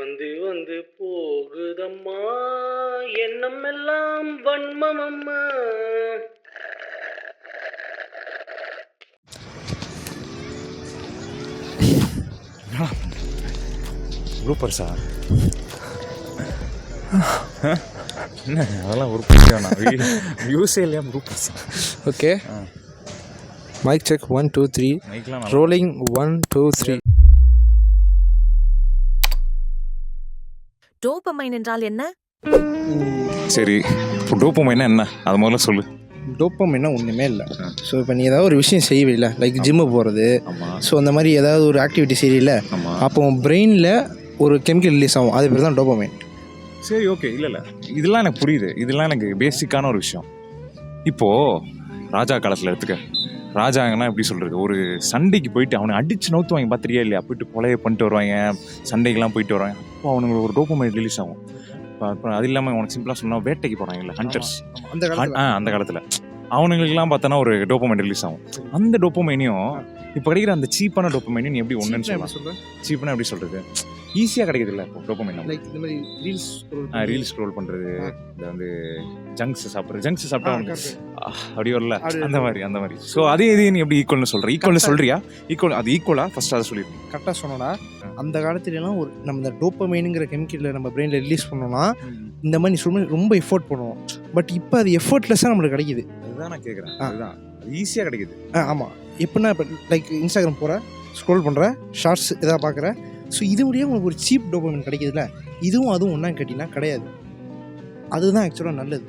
வந்து வந்து போகுதம்மா, எண்ணம் எல்லாம் வன்மமம்மா. ப்ளூப்பர்ஸா? என்ன அதெல்லாம் ஒரு பற்றியாண்ணா வியூஸே இல்லையா ப்ளூப்பர்ஸா? ஓகே, மைக் செக் 1 2 3 மைக்லாம் ரோலிங் 1 2 3. டோபமைன் என்றால் என்ன? சரி, இப்போ டோப்பமைன்னா என்ன அது முதல்ல சொல்லு. டோப்பமைன்னா ஒன்றுமே இல்லை. ஸோ இப்போ நீ ஏதாவது ஒரு விஷயம் செய்வீல்ல, லைக் ஜிம்மு போகிறது, ஸோ அந்த மாதிரி ஏதாவது ஒரு ஆக்டிவிட்டி செய்யல, அப்போ உன் பிரெயினில் ஒரு கெமிக்கல் ரிலீஸ் ஆகும், அது பேர் தான் டோப்பமைன். சரி, ஓகே. இல்லை இதெல்லாம் எனக்கு புரியுது, இதெல்லாம் எனக்கு பேசிக்கான ஒரு விஷயம். இப்போது ராஜா காலத்தில் எடுத்துக்க, ராஜாங்கன்னா எப்படி சொல்கிறது, ஒரு சண்டைக்கு போயிட்டு அவனை அடித்து நவுத்துவாங்க பார்த்துரியா இல்லையா, போயிட்டு கொலையை பண்ணிட்டு வருவாங்க, சண்டைக்கெல்லாம் போயிட்டு வருவாங்க. அப்போ அவனுங்களுக்கு ஒரு டோப்பமைன் ரிலீஸ் ஆகும். இப்போ அது இல்லாமல் உனக்கு சிம்பிளாக சொன்னால் வேட்டைக்கு போகிறாங்கல்ல, ஹண்டர்ஸ், அந்த காலத்தில் அவனுங்களுக்குலாம் பார்த்தோன்னா ஒரு டோப்பமைன் ரிலீஸ் ஆகும். அந்த டோப்பமைனையும் இப்போ கிடைக்கிற அந்த சீப்பான டோப்பமைனையும் நீ எப்படி ஒன்றுன்னு சொல்லலாம்? சீப்பான எப்படி சொல்கிறது, ஈஸியாக கிடைக்கிது இல்லை இப்போ டோப்பமைன். லைக் இந்த மாதிரி ரீல்ஸ் ஸ்க்ரோல் பண்ணுறது, இந்த வந்து ஜங்க்ஸ் சாப்பிட்டா அப்படி வரல, அந்த மாதிரி. ஸோ அதே நீ எப்படி ஈக்குவல்னு சொல்கிறியா? அது ஈக்குவலா? ஃபர்ஸ்ட் அதை சொல்லியிருக்கேன். கரெக்டாக சொன்னோன்னா, அந்த காலத்துலலாம் ஒரு நம்ம இந்த டோப்பமைனுங்கிற கெமிக்கலில் நம்ம பிரெயினில் ரிலீஸ் பண்ணோன்னா இந்த மாதிரி நீ சொல்ல ரொம்ப எஃபோர்ட் பண்ணுவோம். பட் இப்போ அது எஃபோர்ட்லெஸ்ஸாக நம்மளுக்கு கிடைக்குது. அதுதான் நான் கேட்குறேன், அதுதான் அது ஈஸியாக கிடைக்குது. ஆமாம். எப்படின்னா இப்போ லைக் இன்ஸ்டாகிராம் போகிற, ஸ்க்ரோல் பண்ணுற, ஷார்ட்ஸ் எதாவது பார்க்குற, ஸோ இது முடியாது உனக்கு ஒரு சீப் டோப்பமைன் கிடைக்கிதுல்ல. இதுவும் அதுவும் ஒன்றா கேட்டிங்கன்னா கிடையாது. அதுதான் ஆக்சுவலாக நல்லது.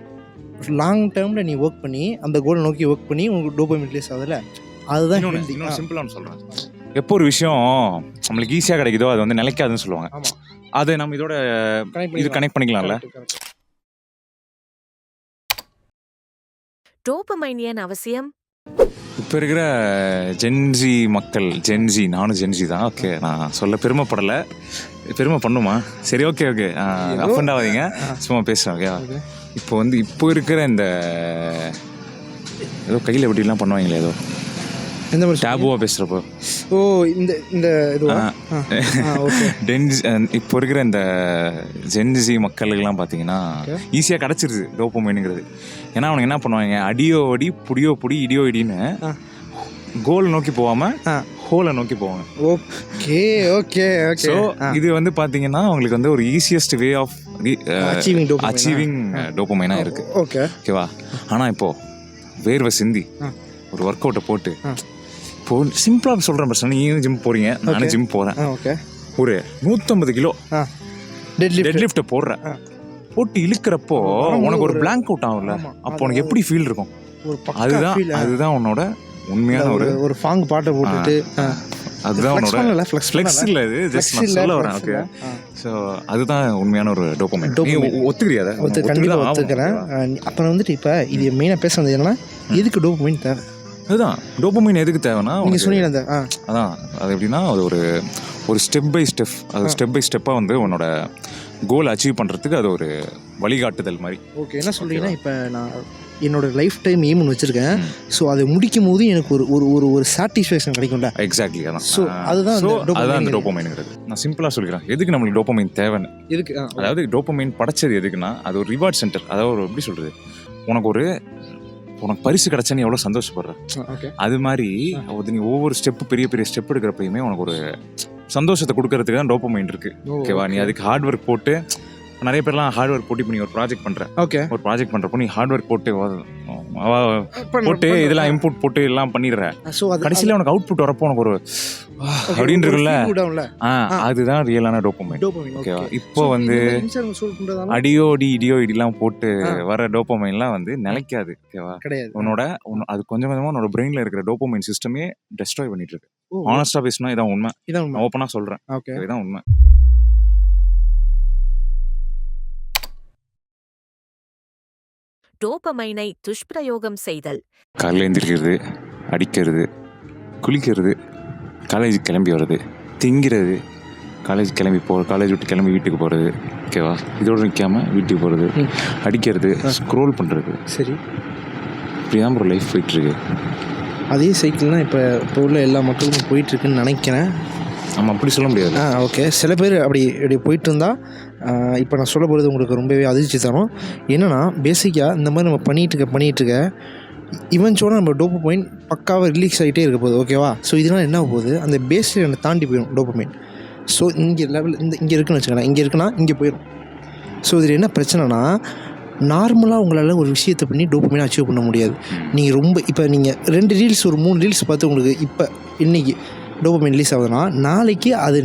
லாங் டேர்மில் நீ ஒர்க் பண்ணி அந்த கோலை நோக்கி ஒர்க் பண்ணி உங்களுக்கு டோப்பமைன் ரிலீஸ் ஆகுதுல்ல, அதுதான் இன்னும் சிம்பிளாக சொல்கிறேன். எப்போ ஒரு விஷயம் நம்மளுக்கு ஈஸியாக கிடைக்குதோ அது வந்து நிலைக்காதுன்னு சொல்லுவாங்க. ஆமாம், அதை நம்ம இதோட கனெக்ட் பண்ணிக்கலாம்ல. டோபமைன் ஏன் அவசியம்? இப்போ இருக்கிற ஜென்ஜி மக்கள், நானும் ஜென்ஜி தான். ஓகே, நான் சொல்ல பெருமை பண்ணுமா? சரி, ஓகே அஃபண்ட் ஆகாதீங்க, சும்மா பேசுகிறேன். ஓகே, இப்போ இருக்கிற இந்த ஏதோ கையில் எப்படிலாம் பண்ணுவாங்களே, ஏதோ எந்த மாதிரி டேபுவாக பேசுகிறப்போ, இந்த இப்போ இருக்கிற இந்த ஜென்ஜி மக்களுக்கெல்லாம் பார்த்தீங்கன்னா ஈஸியாக கிடச்சிருது டோப்பமைனுங்கிறது. ஏன்னா அவனுக்கு என்ன பண்ணுவாங்க, அடியோ அடி புடியோ புடி இடியோ இடின்னு கோல் நோக்கி போகாமல் ஹோலை நோக்கி போவாங்க. ஓகே. ஸோ இது வந்து பார்த்தீங்கன்னா அவங்களுக்கு வந்து ஒரு ஈஸியஸ்ட் வே ஆஃப் அச்சீவிங் டோப்பமைனாக இருக்குது. ஓகேவா? ஆனால் இப்போது வேர்வை சிந்தி ஒரு ஒர்க் அவுட்டை போட்டு, இப்போ சிம்பிளாக சொல்கிறேன் பிரச்சனை, நீயும் ஜிம் போகிறீங்க, நானும் ஜிம் போகிறேன், ஒரு 150 கிலோ டெட்லிஃப்ட்டை போட்டு இழுக்கிறப்போ உனக்கு ஒரு பிளாங்க் அவுட் ஆகும்ல, அப்போ உனக்கு எப்படி ஃபீல் இருக்கும்? அதுதான் உன்னோட உண்மையான ஒரு ஃபாங் பாட்டை போட்டுட்டு, அதுதான் உன்னோட ஃப்ளெக்ஸ் இல்லை, இது ஜஸ்ட் நான் சொல்ல வரேன். ஓகே, ஸோ அதுதான் உண்மையான ஒரு டோப்பமைன். ஒத்துக்கிறியா? கண்டிப்பாக ஒத்துக்கிறேன். அப்புறம் வந்துட்டு இப்போ இது மெயினாக பேச வந்தது என்னன்னா, எதுக்கு டோப்பமைன் தேவை? அதுதான் டோப்பமைன் எதுக்கு தேவைன்னா, நீங்கள் சொன்னீங்க அதான் அது எப்படின்னா, அது ஒரு ஸ்டெப் பை ஸ்டெப்பாக வந்து உன்னோட கோல் அச்சீவ் பண்ணுறதுக்கு அது ஒரு வழிகாட்டுதல் மாதிரி. ஓகே, என்ன சொல்கிறீங்கன்னா, இப்போ நான் என்னோட லைஃப் டைம் எய்ம்னு வச்சுருக்கேன். ஸோ அதை முடிக்கும் போது எனக்கு ஒரு சாட்டிஸ்ஃபேக்ஷன் கிடைக்கும்ல. எக்ஸாக்ட்லி, அதான். ஸோ அதுதான் அந்த டோப்பமைனுங்கிறது. நான் சிம்பிளாக சொல்லிக்கிறேன் எதுக்கு நம்மளுக்கு டோப்பமைன் தேவைன்னு. எதுக்கு? அதாவது டோப்பமைன் படைச்சது எதுக்குன்னா, அது ஒரு ரிவார்ட் சென்டர். அதாவது ஒரு எப்படி சொல்கிறது, உனக்கு பரிசு கிடைச்சா நீ எவ்வளோ சந்தோஷப்படுற, அது மாதிரி நீ ஒவ்வொரு ஸ்டெப்பு பெரிய ஸ்டெப் எடுக்கிறப்பயுமே உனக்கு ஒரு சந்தோஷத்தை கொடுக்கறதுக்கு தான் டோப்பமைன் இருக்குது. ஓகேவா? நீ அதுக்கு ஹார்ட் ஒர்க் போட்டு, நிறைய பேர்லாம் ஹார்ட் ஒர்க் போட்டு இப்போ நீ ஒரு ப்ராஜெக்ட் பண்ணுறப்போ நீ ஹார்ட் ஒர்க் போட்டு இதெல்லாம் இன்புட் போட்டு எல்லாம் பண்ணிடுற, கடைசியில் உனக்கு அவுட்புட் வரப்போ உனக்கு ஒரு அப்படின்னு இருக்குல்ல, அதுதான் ரியலான டோப்பமைன். ஓகேவா? இப்போ வந்து அடியோ இடிலாம் போட்டு வர டோப்பமைன்லாம் வந்து நிலைக்காது. ஓகேவா? அது கொஞ்சம் கொஞ்சமாக உன்னோட பிரெயினில் இருக்கிற டோப்பமைன் சிஸ்டமே டெஸ்ட்ராய் பண்ணிட்டு இருக்கு. ஆனஸ்டா பேசினா இதான் உண்மை, ஓப்பனா சொல்றேன், இதான் உண்மை. டோபமைனை துஷ்பிரயோகம் செய்தல். காலையில் எழுந்திரிக்கிறது, அடிக்கிறது, குளிக்கிறது, காலேஜ் கிளம்பி வர்றது, திங்கிறது, காலேஜ் விட்டு கிளம்பி வீட்டுக்கு போகிறது. ஓகேவா? இதோடு நிற்காமல் வீட்டுக்கு போகிறது, அடிக்கிறது, ஸ்க்ரோல் பண்ணுறது. சரி, இப்படி தான் ஒரு லைஃப் போயிட்டுருக்கு. அதே சைக்கிள் தான் இப்போ உள்ள எல்லா மக்களுக்கும் போயிட்டுருக்குன்னு நினைக்கிறேன். நம்ம அப்படி சொல்ல முடியாது. ஓகே. சில பேர் அப்படி இப்படி போயிட்டு இருந்தால் இப்போ நான் சொல்ல போகிறது உங்களுக்கு ரொம்பவே அதிர்ச்சி தரும். என்னென்னா பேசிக்காக இந்த மாதிரி நம்ம பண்ணிகிட்டு இருக்க இவன்ச்சோட நம்ம டோபமைன் பக்காவாக ரிலீஸ் ஆகிட்டே இருக்க போகுது. ஓகேவா? ஸோ இதனால் என்ன போகுது, அந்த பேஸ் லைனை தாண்டி போயிடும் டோபமைன். ஸோ இங்கே லெவல் இங்கே இருக்குன்னு வச்சுக்கலாம், இங்கே இருக்குன்னா இங்கே போயிடும். ஸோ இதில் என்ன பிரச்சனைனா, நார்மலாக உங்களால் ஒரு விஷயத்தை பண்ணி டோபமைனை அச்சீவ் பண்ண முடியாது. நீங்கள் ரொம்ப இப்போ நீங்கள் 2 ரீல்ஸ் ஒரு 3 ரீல்ஸ் பார்த்து உங்களுக்கு இப்போ இன்றைக்கி டோபமைன் ரிலீஸ் ஆகுதுன்னா நாளைக்கு அது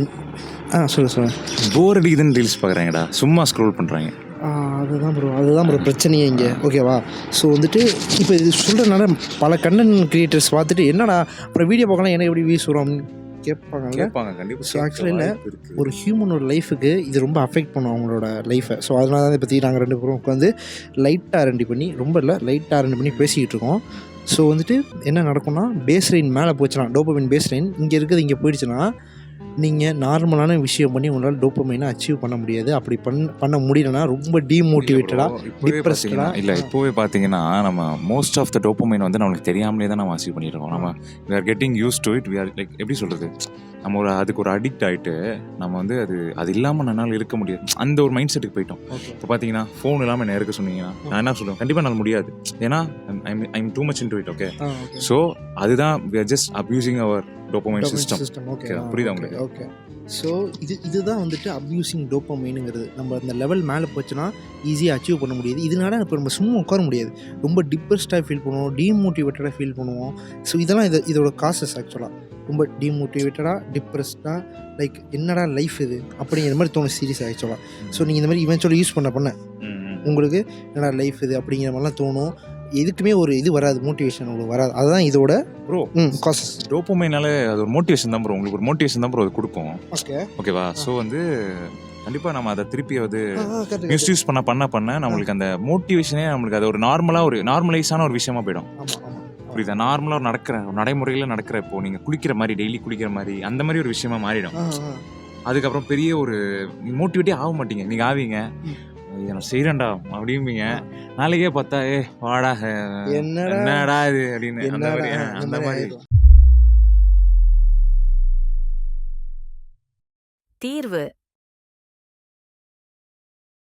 சொல்லுங்கள் போர் அடிக்குதுன்னு ரீல்ஸ் பார்க்குறாங்கடா, சும்மா ஸ்க்ரோல் பண்ணுறாங்க. அதுதான் ப்ரோ பிரச்சனையே இங்கே. ஓகேவா? ஸோ வந்துட்டு இப்போ இது சொல்கிறதுனால பல கண்டென்ட் கிரியேட்டர்ஸ் பார்த்துட்டு என்னடா அப்புறம் வீடியோ பார்க்கலாம் எனக்கு எப்படி வியூஸ் வரும் கேட்பாங்க கண்டிப்பாக. ஸோ ஆக்சுவலி இல்லை, ஒரு ஹியூமனோட லைஃபுக்கு இது ரொம்ப அஃபெக்ட் பண்ணும் அவங்களோட லைஃப்பை. ஸோ அதனால தான் இதை பற்றி நாங்கள் 2 பேரும் உட்காந்து லைட்டாக ரெண்டி பண்ணி பேசிக்கிட்டு இருக்கோம். ஸோ வந்துட்டு என்ன நடக்கும்னா, பேஸ் லைன் மேலே போச்சுன்னா, டோபமைன் பேஸ் லைன் இங்கே இருக்குது இங்கே போயிடுச்சுன்னா நீங்கள் நார்மலான விஷயம் பண்ணி உங்களால் டோபமைனை அச்சீவ் பண்ண முடியாது. அப்படி பண்ண முடியலன்னா ரொம்ப டீமோட்டிவேட்டடாக டிப்ரெஸ்டாக இல்லை. இப்போவே பார்த்தீங்கன்னா நம்ம மோஸ்ட் ஆஃப் த டோபமைன் வந்து நம்மளுக்கு தெரியாமலே தான் நம்ம அச்சீவ் பண்ணியிருக்கோம். நம்ம we are getting used to it. we are like எப்படி சொல்கிறது, நம்ம அதுக்கு ஒரு அடிக்ட் ஆகிட்டு நம்ம வந்து அது இல்லாமல் என்னால் இருக்க முடியாது, அந்த ஒரு மைண்ட் செட்டுக்கு போயிட்டோம். இப்போ பார்த்தீங்கன்னா ஃபோன் இல்லாமல் என்ன இருக்க சொன்னீங்கன்னா நான் என்ன சொல்லுவேன், கண்டிப்பாக என்னால் முடியாது. ஏன்னா I'm too much into it. Okay. So அதுதான் we are just abusing our dopamine system. புரியுதா உங்களுக்கு? ஓகே. ஸோ இதுதான் வந்துட்டு அப்யூசிங் டோபமைனுங்கிறது. நம்ம அந்த லெவல் மேலே போச்சுன்னா ஈஸியாக அச்சீவ் பண்ண முடியாது. இதனால இப்போ நம்ம சும்மா உட்கார முடியாது, ரொம்ப டிப்ரெஸ்டாக ஃபீல் பண்ணுவோம், டீமோட்டிவேட்டடாக ஃபீல் பண்ணுவோம். ஸோ இதெல்லாம் இதோட காசஸ் ஆக்சுவலாக ரொம்ப டீமோட்டிவேட்டடாக டிப்ரெஸ்டாக லைக் என்னடா லைஃப் இது அப்படிங்கிற மாதிரி தோணும் சீரியஸ் ஆக்சுவலாக. ஸோ நீங்கள் இந்த மாதிரி இவென்ச்சுவலாக யூஸ் பண்ண உங்களுக்கு என்னடா லைஃப் இது அப்படிங்கிற மாதிரிலாம் தோணும். எதுக்குமே ஒரு இது வராது, மோட்டிவேஷன் உங்களுக்கு வராது. அதுதான் இதோட ப்ரோ காசஸ். டோபமைனாலே அது ஒரு மோட்டிவேஷன் தான் ப்ரோ, உங்களுக்கு ஒரு மோட்டிவேஷன் தான் ப்ரோ அது கொடுக்கும். ஓகேவா? ஸோ வந்து கண்டிப்பாக நம்ம அதை திருப்பி அது மிஸ்யூஸ் பண்ண நம்மளுக்கு அந்த மோட்டிவேஷனே நம்மளுக்கு அது ஒரு நார்மலைஸான ஒரு விஷயமா போயிடும். புரியுதா? நார்மலாக ஒரு நடைமுறையில் நடக்கிற, இப்போ நீங்கள் குளிக்கிற மாதிரி டெய்லி குளிக்கிற மாதிரி அந்த மாதிரி ஒரு விஷயமா மாறிடும். அதுக்கப்புறம் பெரிய ஒரு மோட்டிவேட்டே ஆக மாட்டீங்க. நீங்கள் ஆவீங்க, நான் செய்கிறேன்டா அப்படிம்பீங்க, நாளைக்கே பார்த்தா வாடா என்னடா இது அப்படின்னு அந்த மாதிரி. தீர்வு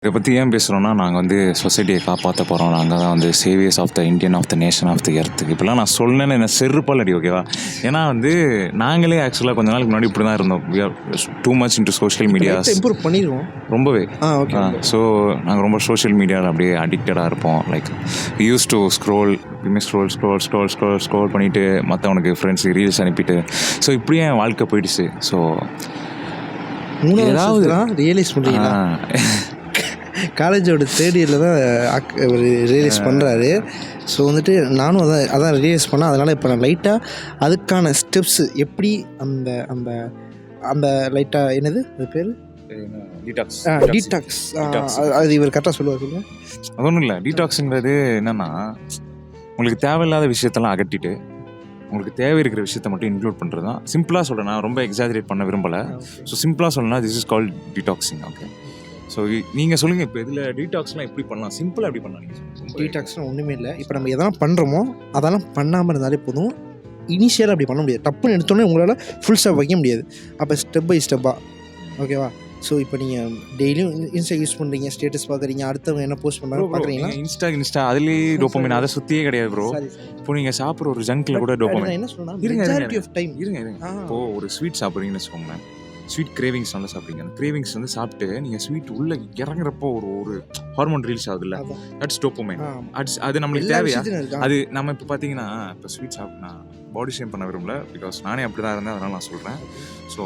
இதை பற்றி ஏன் பேசுகிறோன்னா, நாங்கள் வந்து சொசைட்டியை காப்பாற்ற போகிறோம், நாங்கள் தான் வந்து saviours of the Indian of the nation of the earth. இப்போலாம் நான் சொன்னேன்னு என்ன செருப்பால் அடி. ஓகேவா? ஏன்னா வந்து நாங்களே ஆக்சுவலாக கொஞ்ச நாளுக்கு முன்னாடி இப்படி தான் இருந்தோம். we are too much into social media. Improve பண்ணிடுவோம் ரொம்பவே. ஸோ நாங்கள் ரொம்ப சோஷியல் மீடியாவில் அப்படியே அடிக்டடாக இருப்போம். லைக் யூஸ் டு ஸ்க்ரோல் பண்ணிவிட்டு மற்றவனுக்கு ஃப்ரெண்ட்ஸுக்கு ரீல்ஸ் அனுப்பிட்டு, ஸோ இப்படியே என் வாழ்க்கை போயிடுச்சு. ஸோ ஏதாவது ரியலைஸ் பண்ணுறீங்களா? காலேஜோட 3rd இயரில் தான் அவர் ரியலைஸ் பண்ணுறாரு. ஸோ வந்துட்டு நானும் அதான் ரியலைஸ் பண்ணேன். அதனால் இப்போ நான் லைட்டாக அதுக்கான ஸ்டெப்ஸு எப்படி அந்த அந்த அந்த லைட்டாக என்னது அது பேர் டீடாக்ஸ் அது இவர் கரெக்டாக சொல்லுங்க. அது ஒன்றும் இல்லை. டீடாக்ஸுங்கிறது என்னென்னா, உங்களுக்கு தேவையில்லாத விஷயத்தெல்லாம் அகட்டிட்டு உங்களுக்கு தேவை இருக்கிற விஷயத்த மட்டும் இன்க்ளூட் பண்ணுறது தான். சிம்பிளாக சொல்கிறேன், நான் ரொம்ப எக்ஸாஜரேட் பண்ண விரும்பலை. ஸோ சிம்பிளாக சொல்லணும்னா this is called detoxing. Okay. So நீங்கள் சொல்லுங்கள், இப்போ இதில் டீடாக்ஸ்லாம் எப்படி பண்ணலாம், சிம்பிளாக எப்படி பண்ணலாம்? நீங்கள் டீடாக்ஸ்லாம் ஒன்றுமே இல்லை. இப்போ நம்ம எதெல்லாம் பண்ணுறோமோ அதெல்லாம் பண்ணாமல் இருந்தாலே போதும். இனிஷியலாக அப்படி பண்ண முடியாது, டப்புன்னு எடுத்தோன்னே உங்களால் ஃபுல் ஸ்டெப் வைக்க முடியாது. அப்போ ஸ்டெப் பை ஸ்டெப்பாக. ஓகேவா? ஸோ இப்போ நீங்கள் டெய்லியும் இன்ஸ்டா யூஸ் பண்ணுறீங்க, ஸ்டேட்டஸ் பார்க்குறீங்க, அடுத்தவங்க என்ன போஸ்ட் பண்ணுறாங்க பார்க்குறீங்களா? இன்ஸ்டா அதுலேயே டோபமைன், அதை சுற்றியே கிடையாது ப்ரோ. இப்போ நீங்கள் சாப்பிட்ற ஒரு ஜங்க்ல கூட டோபமைன். என்ன சொல்லணும், இருங்க. இப்போது ஒரு ஸ்வீட் சாப்பிட்றீங்கன்னு வச்சுக்கோங்களேன், ஸ்வீட் கிரேவிங்ஸ் நல்லா சாப்பிட்றீங்க. அந்த கிரேவிங்ஸ் வந்து சாப்பிட்டு நீங்கள் ஸ்வீட் உள்ளே இறங்குறப்போ ஒரு ஹார்மோன் ரிலீஸ் ஆகுதுல்ல, தட்ஸ் டோபமைன். அது நம்மளுக்கு தேவையா? அது நம்ம இப்போ பார்த்தீங்கன்னா, இப்போ ஸ்வீட் சாப்பிட்னா பாடி ஷேம் பண்ண விரும்பல, பிகாஸ் நானே அப்படி தான் இருந்தேன், அதனால் நான் சொல்கிறேன். ஸோ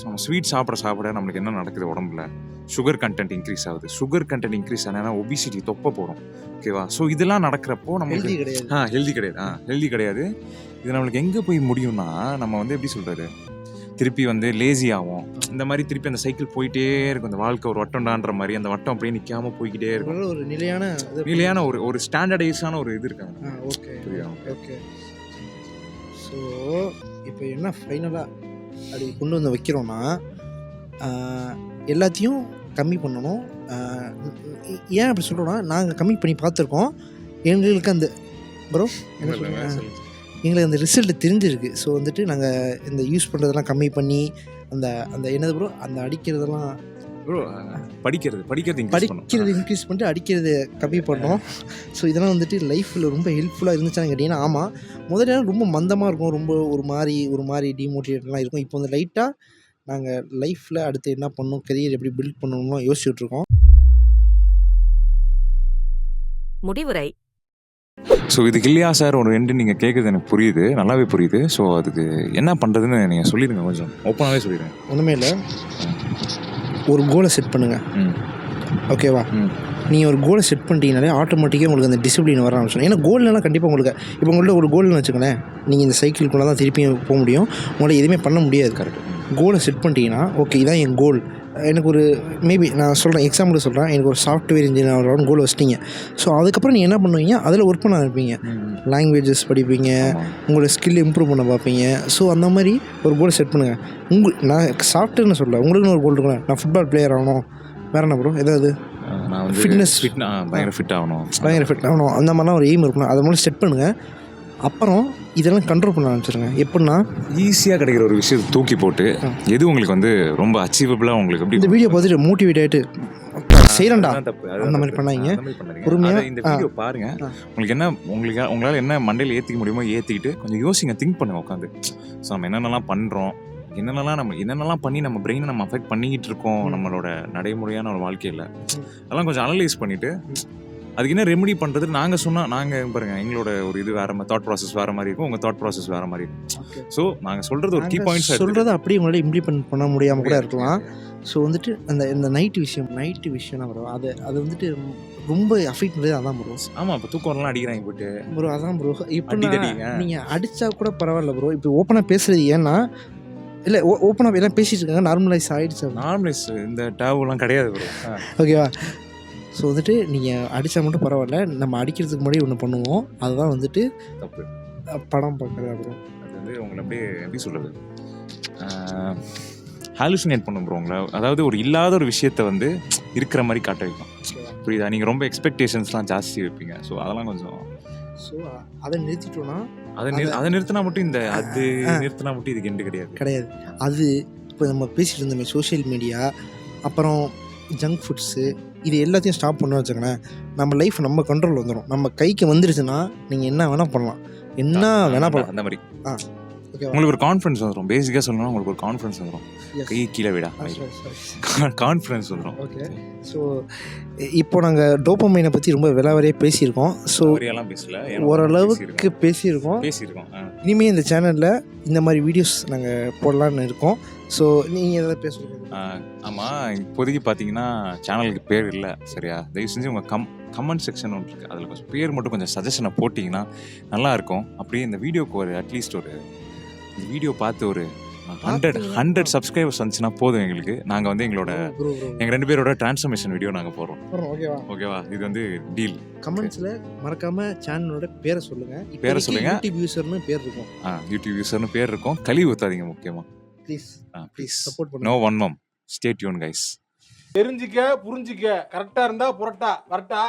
நம்ம ஸ்வீட் சாப்பிட நம்மளுக்கு என்ன நடக்குது உடம்புல, சுகர் கண்டென்ட் இன்க்ரீஸ் ஆகுது. சுகர் கண்டென்ட் இன்க்ரீஸ் ஆனால் ஒபிசிட்டி, தொப்பை போகிறோம். ஓகேவா? ஸோ இதெல்லாம் நடக்கிறப்போ நம்மளுக்கு ஹெல்தி கிடையாது. இது நம்மளுக்கு எங்கே போய் முடியும்னா, நம்ம வந்து எப்படி சொல்கிறது, திருப்பி வந்து லேசி ஆகும். இந்த மாதிரி திருப்பி அந்த சைக்கிள் போயிட்டே இருக்கும். அந்த வாழ்க்கை ஒரு வட்டம்டான்ற மாதிரி அந்த வட்டம் அப்படியே நிற்காம போய்கிட்டே இருக்கும். ஒரு நிலையான ஒரு ஸ்டாண்டர்டைஸான ஒரு இது இருக்காங்க. ஓகே. ஸோ இப்போ என்ன ஃபைனலாக அப்படி கொண்டு வந்து வைக்கிறோன்னா, எல்லாத்தையும் கம்மி பண்ணணும். ஏன் அப்படி சொல்கிறோன்னா, நாங்கள் கம்மி பண்ணி பார்த்துருக்கோம். எங்களுக்கு அந்த ப்ரோ என்ன சொல்லுங்கள், எங்களுக்கு அந்த ரிசல்ட் தெரிஞ்சிருக்கு. ஸோ வந்துட்டு நாங்கள் இந்த யூஸ் பண்ணுறதெல்லாம் கம்மி பண்ணி அந்த அந்த என்னது ப்ரோ அந்த அடிக்கிறதெல்லாம் ப்ரோ படிக்கிறது இன்க்ரீஸ் பண்ணிட்டு அடிக்கிறது கம்மி பண்ணோம். ஸோ இதெல்லாம் வந்துட்டு லைஃப்பில் ரொம்ப ஹெல்ப்ஃபுல்லாக இருந்துச்சான்னு கேட்டிங்கன்னா ஆமாம். முதல்ல ரொம்ப மந்தமாக இருக்கும், ரொம்ப ஒரு மாதிரி டிமோட்டிவேட்லாம் இருக்கும். இப்போ வந்து லைட்டாக நாங்கள் லைஃப்பில் அடுத்து என்ன பண்ணணும், கெரியர் எப்படி பில்ட் பண்ணணும்னு யோசிச்சுட்டு இருக்கோம். முடிவுரை. ஸோ இதுக்கு இல்லையா சார் ஒரு எண்டு நீங்கள் கேட்குறது எனக்கு புரியுது, நல்லாவே புரியுது. ஸோ அதுக்கு என்ன பண்ணுறதுன்னு நீங்கள் சொல்லிடுங்க, கொஞ்சம் ஓப்பனாகவே சொல்லிடுங்க. ஒன்றுமே இல்லை, ஒரு கோலை செட் பண்ணுங்கள். ஓகேவா? நீங்கள் ஒரு கோலை செட் பண்ணிட்டீங்கனாலே ஆட்டோமேட்டிக்காக உங்களுக்கு அந்த டிசிப்ளின் வர ஆரம்பிச்சிடும். ஏன்னா கோல்னா கண்டிப்பாக உங்களுக்கு இப்போ உங்கள்ட்ட ஒரு கோல்னு வச்சுக்கோங்களேன், நீங்கள் இந்த சைக்கிள்குள்ளே தான் திருப்பியும் போக முடியும், உங்களால் எதுவுமே பண்ண முடியாது. கரெக்ட். கோலை செட் பண்ணிட்டீங்கன்னா ஓகே இதான் என் கோல். எனக்கு ஒரு மேபி நான் சொல்கிறேன், எக்ஸாம்பிள் சொல்கிறேன், எனக்கு ஒரு சாஃப்ட்வேர் இன்ஜினியர் ஆகணும்னு கோல் வச்சிட்டிங்க. ஸோ அதுக்கப்புறம் நீங்கள் என்ன பண்ணுவீங்க, அதில் ஒர்க் பண்ண ஆரம்பிப்பீங்க, லாங்குவேஜஸ் படிப்பீங்க, உங்களோட ஸ்கில் இம்ப்ரூவ் பண்ண பார்ப்பீங்க. ஸோ அந்த மாதிரி ஒரு கோலை செட் பண்ணுங்கள். நான் சாஃப்ட்வேர்னு சொல்ல, உங்களுக்குன்னு ஒரு கோல் இருக்குங்களேன், நான் ஃபுட்பால் பிளேயர் ஆகணும், வேறு என்ன ப்ரோ ஏதாவது ஃபிட்னஸ் பயங்கர ஃபிட் ஆகணும், அந்த மாதிரிலாம் ஒரு எய்ம் இருக்கணும். அதை மாதிரி செட் பண்ணுங்கள். அப்புறம் இதெல்லாம் கண்ட்ரோல் பண்ண ஆரம்பிச்சிருங்க. எப்படின்னா ஈஸியாக கிடைக்கிற ஒரு விஷயத்தை தூக்கி போட்டு எது உங்களுக்கு வந்து ரொம்ப அச்சீவபிளாக உங்களுக்கு எப்படி இந்த வீடியோ பார்த்துட்டு மோட்டிவேட் ஆகிட்டு செய்யறேன்டா அந்த மாதிரி பண்ணாங்க. பொறுமையாக இந்த வீடியோ பாருங்க, உங்களால் என்ன மண்டையில் ஏற்றிக்க முடியுமோ ஏற்றிக்கிட்டு கொஞ்சம் யோசிங்க, திங்க் பண்ணுங்க உட்காந்து. ஸோ நம்ம என்னென்னலாம் பண்ணுறோம், என்னென்னலாம் பண்ணி நம்ம பிரெயினை நம்ம அஃபெக்ட் பண்ணிக்கிட்டு இருக்கோம் நம்மளோட நடைமுறையான ஒரு வாழ்க்கையில், அதெல்லாம் கொஞ்சம் அனலைஸ் பண்ணிவிட்டு அதுக்கு என்ன ரெமெடி பண்ணுறது நாங்கள் சொன்னால், நாங்கள் பாருங்க எங்களோட ஒரு இது வேறு மாதிரி, தாட் ப்ராசஸ் வேறு மாதிரி இருக்கும், உங்கள் தாட் ப்ராசஸ் வேறு மாதிரி இருக்கும். ஸோ நாங்கள் சொல்கிறது ஒரு கீ பாயிண்ட்ஸ் சொல்கிறத அப்படியே உங்களால் இம்ப்ளிமெண்ட் பண்ண முடியாமல் கூட இருக்கலாம். ஸோ வந்துட்டு அந்த நைட்டு விஷயம் ப்ரோ, அது வந்துட்டு ரொம்ப அஃபெக்ட் பண்ணுறது அதான் ப்ரோ. ஆமாம், இப்போ தூக்கம்லாம் அடிக்கிறாங்க போட்டு ப்ரோ, அதான் ப்ரோ. இப்போ நீங்கள் அடித்தா கூட பரவாயில்ல ப்ரோ. இப்போ ஓப்பனாக பேசுகிறது ஏன்னா இல்லை, ஓப்பனாக எல்லாம் பேசிகிட்டு இருக்காங்க, நார்மலைஸ் ஆகிடுச்சு. நார்மலைஸ் இந்த டேவெலாம் கிடையாது ப்ரோ. ஓகேவா? ஸோ வந்துட்டு நீங்கள் அடித்தா மட்டும் பரவாயில்ல, நம்ம அடிக்கிறதுக்கு முன்னாடி ஒன்று பண்ணுவோம், அதுதான் வந்துட்டு தப்பு. படம் பார்க்குறது. அப்புறம் அது வந்து உங்களை அப்படியே எப்படி சொல்கிறது, ஹாலுசினேட் பண்ணும் ப்ரோ உங்களை. அதாவது ஒரு இல்லாத ஒரு விஷயத்தை வந்து இருக்கிற மாதிரி காட்ட வைக்கும். புரியுதா? நீங்கள் ரொம்ப எக்ஸ்பெக்டேஷன்ஸ்லாம் ஜாஸ்தி வைப்பீங்க. ஸோ அதெல்லாம் கொஞ்சம் அதை நிறுத்திட்டோன்னா, அதை நிறுத்தினா மட்டும் நிறுத்தினா மட்டும் இதுக்கு எண்டு கிடையாது. அது இப்போ நம்ம பேசிகிட்டு இருந்தோமே சோஷியல் மீடியா, அப்புறம் ஜங்க் ஃபுட்ஸு, இது எல்லாத்தையும் ஸ்டாப் பண்ண வச்சுக்கோங்களேன், நம்ம லைஃப் நம்ம கண்ட்ரோல் வந்துடும். நம்ம கைக்கு வந்துருச்சுன்னா நீங்கள் என்ன வேணால் பண்ணலாம், அந்த மாதிரி. உங்களுக்கு ஒரு கான்ஃபிடன்ஸ் வந்துடும். பேசிக்காக சொல்லணும்னா உங்களுக்கு ஒரு கான்ஃபிடன்ஸ் வந்துடும். கை கீழே விடா கான்ஃபிடன்ஸ் வந்துடும். ஓகே. ஸோ இப்போ நாங்கள் டோபமைனை பற்றி ரொம்ப விலாவரியாக பேசியிருக்கோம். ஸோ ஓரளவுக்கு பேசியிருக்கோம். இனிமேல் இந்த சேனலில் இந்த மாதிரி வீடியோஸ் நாங்கள் போடலான்னு இருக்கோம். ஸோ நீங்கள் எதாவது பேசுகிறீங்க? ஆமாம், இப்போதைக்கு பார்த்தீங்கன்னா சேனலுக்கு பேர் இல்லை, சரியா? தயவு செஞ்சு உங்கள் கமெண்ட் செக்ஷன் ஒன்று இருக்குது, அதில் கொஞ்சம் பேர் மட்டும் கொஞ்சம் சஜஷனை போட்டிங்கன்னா நல்லாயிருக்கும். அப்படியே இந்த வீடியோக்கு ஒரு அட்லீஸ்ட் ஒரு வீடியோ பார்த்து ஒரு 100 சப்ஸ்கிரைபர்ஸ் வந்துச்சுன்னா போதும் எங்களுக்கு. நாங்கள் வந்து எங்கள் 2 பேரோட டிரான்ஸ்ஃபர்மேஷன் வீடியோ நாங்கள் போடுறோம். ஓகேவா? இது வந்து டீல். கமெண்ட்ஸில் மறக்காமல் சேனலோட பேரை சொல்லுங்கள். யூடியூப் யூசர்னு பேர் இருக்கும். யூடியூப் யூசர்னு பேர் இருக்கும். கழுவி ஊற்றாதீங்க முக்கியமாக. ப்ளீஸ் சப்போர்ட் பண்ணுங்க. நோ வன்மம். Stay tune guys. தெரிஞ்சிக்க, புரிஞ்சிக்க, கரெக்டாக இருந்தால் புரட்டா வரட்டா.